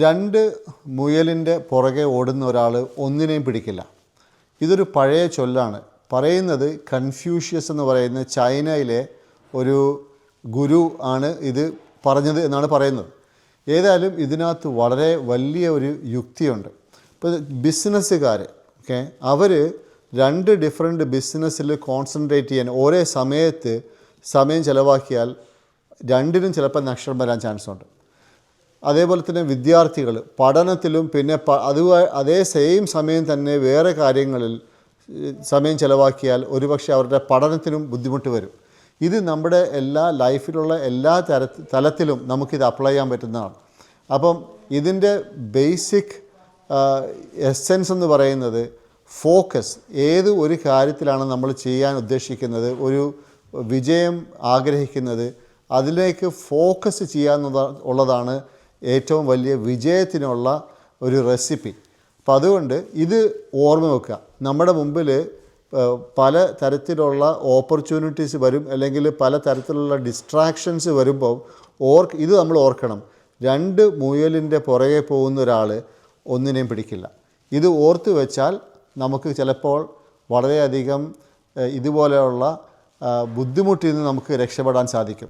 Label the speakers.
Speaker 1: രണ്ട് മുയലിൻ്റെ പുറകെ ഓടുന്ന ഒരാൾ ഒന്നിനെയും പിടിക്കില്ല. ഇതൊരു പഴയ ചൊല്ലാണ്. പറയുന്നത് കൺഫ്യൂഷ്യസ് എന്ന് പറയുന്ന ചൈനയിലെ ഒരു ഗുരു ആണ് ഇത് പറഞ്ഞത് എന്നാണ് പറയുന്നത്. ഏതായാലും ഇതിനകത്ത് വളരെ വലിയ ഒരു യുക്തിയുണ്ട്. ഇപ്പോൾ ബിസിനസ്സുകാർ അവർ രണ്ട് ഡിഫറെൻറ്റ് ബിസിനസ്സിൽ കോൺസെൻട്രേറ്റ് ചെയ്യാൻ ഒരേ സമയത്ത് സമയം ചിലവാക്കിയാൽ രണ്ടിനും ചിലപ്പോൾ നഷ്ടം വരാൻ ചാൻസ് ഉണ്ട്. അതേപോലെ തന്നെ വിദ്യാർത്ഥികൾ പഠനത്തിലും പിന്നെ അതേ സെയിം സമയം തന്നെ വേറെ കാര്യങ്ങളിൽ സമയം ചിലവാക്കിയാൽ ഒരുപക്ഷെ അവരുടെ പഠനത്തിനും ബുദ്ധിമുട്ട് വരും. ഇത് നമ്മുടെ എല്ലാ ലൈഫിലുള്ള എല്ലാ തലത്തിലും നമുക്കിത് അപ്ലൈ ചെയ്യാൻ പറ്റുന്നതാണ്. അപ്പം ഇതിൻ്റെ ബേസിക് എസെൻസ് എന്ന് പറയുന്നത് ഫോക്കസ്. ഏത് ഒരു കാര്യത്തിലാണ് നമ്മൾ ചെയ്യാൻ ഉദ്ദേശിക്കുന്നത്, ഒരു വിജയം ആഗ്രഹിക്കുന്നത്, അതിലേക്ക് ഫോക്കസ് ചെയ്യാന്നുള്ളതാണ് ഏറ്റവും വലിയ വിജയത്തിനുള്ള ഒരു റെസിപ്പി. അപ്പം അതുകൊണ്ട് ഇത് ഓർമ്മ വെക്കുക. നമ്മുടെ മുമ്പിൽ പല തരത്തിലുള്ള ഓപ്പർച്യൂണിറ്റീസ് വരും, അല്ലെങ്കിൽ പല തരത്തിലുള്ള ഡിസ്ട്രാക്ഷൻസ് വരുമ്പോൾ ഇത് നമ്മൾ ഓർക്കണം. രണ്ട് മുയലിൻ്റെ പുറകെ പോകുന്ന ഒരാൾ ഒന്നിനെയും പിടിക്കില്ല. ഇത് ഓർത്ത് വെച്ചാൽ നമുക്ക് ചിലപ്പോൾ വളരെയധികം ഇതുപോലെയുള്ള ബുദ്ധിമുട്ടിൽ നിന്ന് നമുക്ക് രക്ഷപ്പെടാൻ സാധിക്കും.